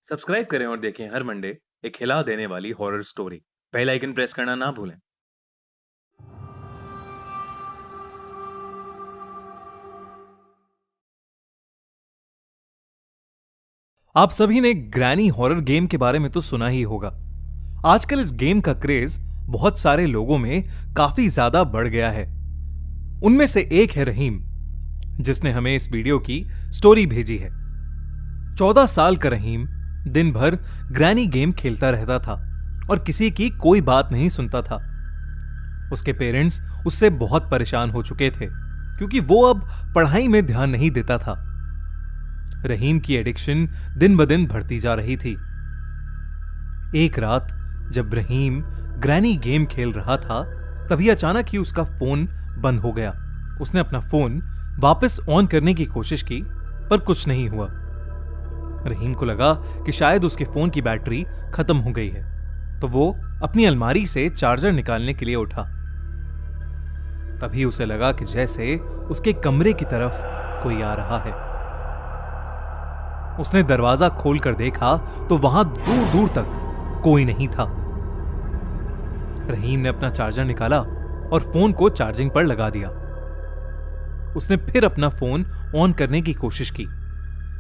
Subscribe करें और देखें हर मंडे एक हिला देने वाली horror story. Bell icon press करना ना भूलें। आप सभी ने ग्रैनी हॉरर गेम के बारे में तो सुना ही होगा। आजकल इस गेम का क्रेज बहुत सारे लोगों में काफी ज्यादा बढ़ गया है। उनमें से एक है रहीम, जिसने हमें इस वीडियो की स्टोरी भेजी है। 14 साल का रहीम दिन भर ग्रैनी गेम खेलता रहता था और किसी की कोई बात नहीं सुनता था। उसके पेरेंट्स उससे बहुत परेशान हो चुके थे क्योंकि वो अब पढ़ाई में ध्यान नहीं देता था। रहीम की एडिक्शन दिन ब दिन बढ़ती जा रही थी। एक रात जब रहीम ग्रैनी गेम खेल रहा था, तभी अचानक ही उसका फोन बंद हो गया। उसने अपना फोन वापस ऑन करने की कोशिश की, पर कुछ नहीं हुआ। रहीम को लगा कि शायद उसके फोन की बैटरी खत्म हो गई है, तो वो अपनी अलमारी से चार्जर निकालने के लिए उठा। तभी उसे लगा कि जैसे उसके कमरे की तरफ कोई आ रहा है। उसने दरवाजा खोलकर देखा तो वहां दूर दूर तक कोई नहीं था। रहीम ने अपना चार्जर निकाला और फोन को चार्जिंग पर लगा दिया। उसने फिर अपना फोन ऑन करने की कोशिश की,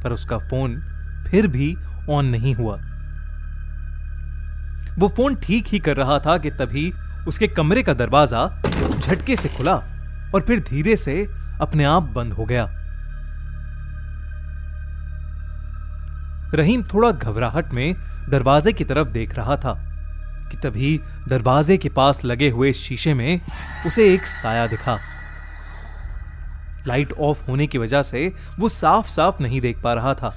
पर उसका फोन फिर भी ऑन नहीं हुआ। वो फोन ठीक ही कर रहा था कि तभी उसके कमरे का दरवाजा झटके से खुला और फिर धीरे से अपने आप बंद हो गया। रहीम थोड़ा घबराहट में दरवाजे की तरफ देख रहा था कि तभी दरवाजे के पास लगे हुए शीशे में उसे एक साया दिखा। लाइट ऑफ होने की वजह से वो साफ साफ नहीं देख पा रहा था,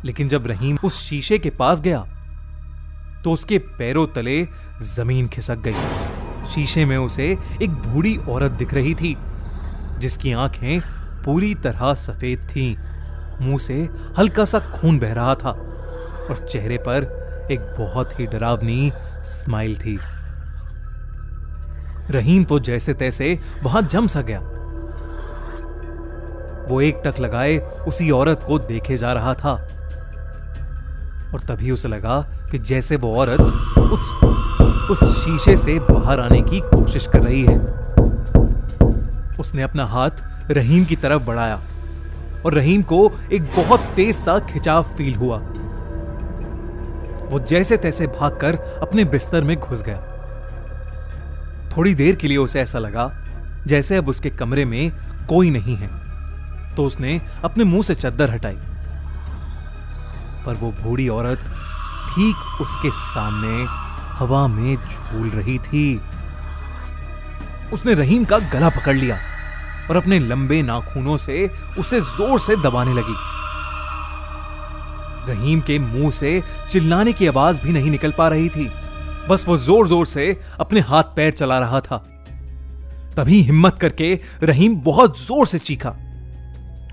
लेकिन जब रहीम उस शीशे के पास गया तो उसके पैरों तले जमीन खिसक गई। शीशे में उसे एक बूढ़ी औरत दिख रही थी, जिसकी आंखें पूरी तरह सफेद थीं। मुंह से हल्का सा खून बह रहा था और चेहरे पर एक बहुत ही डरावनी स्माइल थी। रहीम तो जैसे तैसे वहां जम सा गया। वो एक टक लगाए उसी औरत को देखे जा रहा था और तभी उसे लगा कि जैसे वो औरत उस शीशे से बाहर आने की कोशिश कर रही है। उसने अपना हाथ रहीम की तरफ बढ़ाया और रहीम को एक बहुत तेज सा खिंचाव फील हुआ। वो जैसे तैसे भागकर अपने बिस्तर में घुस गया। थोड़ी देर के लिए उसे ऐसा लगा जैसे अब उसके कमरे में कोई नहीं है, तो उसने अपने मुंह से चद्दर हटाई, पर वो बूढ़ी औरत ठीक उसके सामने हवा में झूल रही थी। उसने रहीम का गला पकड़ लिया और अपने लंबे नाखूनों से उसे जोर से दबाने लगी। रहीम के मुंह से चिल्लाने की आवाज भी नहीं निकल पा रही थी, बस वो जोर जोर से अपने हाथ पैर चला रहा था। तभी हिम्मत करके रहीम बहुत जोर से चीखा।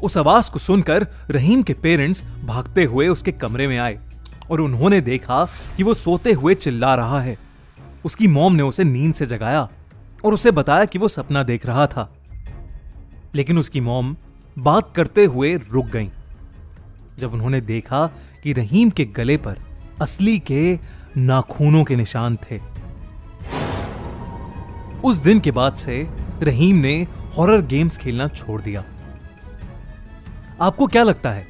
उस आवाज को सुनकर रहीम के पेरेंट्स भागते हुए उसके कमरे में आए और उन्होंने देखा कि वो सोते हुए चिल्ला रहा है। उसकी मॉम ने उसे नींद से जगाया और उसे बताया कि वो सपना देख रहा था, लेकिन उसकी मॉम बात करते हुए रुक गईं जब उन्होंने देखा कि रहीम के गले पर असली के नाखूनों के निशान थे। उस दिन के बाद से रहीम ने हॉरर गेम्स खेलना छोड़ दिया। आपको क्या लगता है,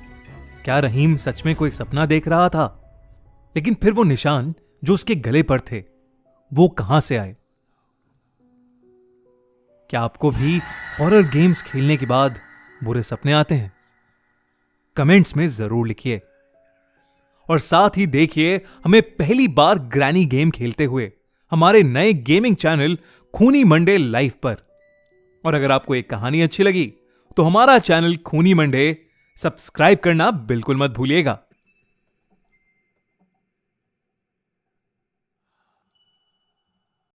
क्या रहीम सच में कोई सपना देख रहा था? लेकिन फिर वो निशान जो उसके गले पर थे, वो कहां से आए? क्या आपको भी हॉरर गेम्स खेलने के बाद बुरे सपने आते हैं? कमेंट्स में जरूर लिखिए और साथ ही देखिए हमें पहली बार ग्रैनी गेम खेलते हुए हमारे नए गेमिंग चैनल खूनी मंडे लाइव पर। और अगर आपको एक कहानी अच्छी लगी तो हमारा चैनल खूनी मंडे सब्सक्राइब करना बिल्कुल मत भूलिएगा।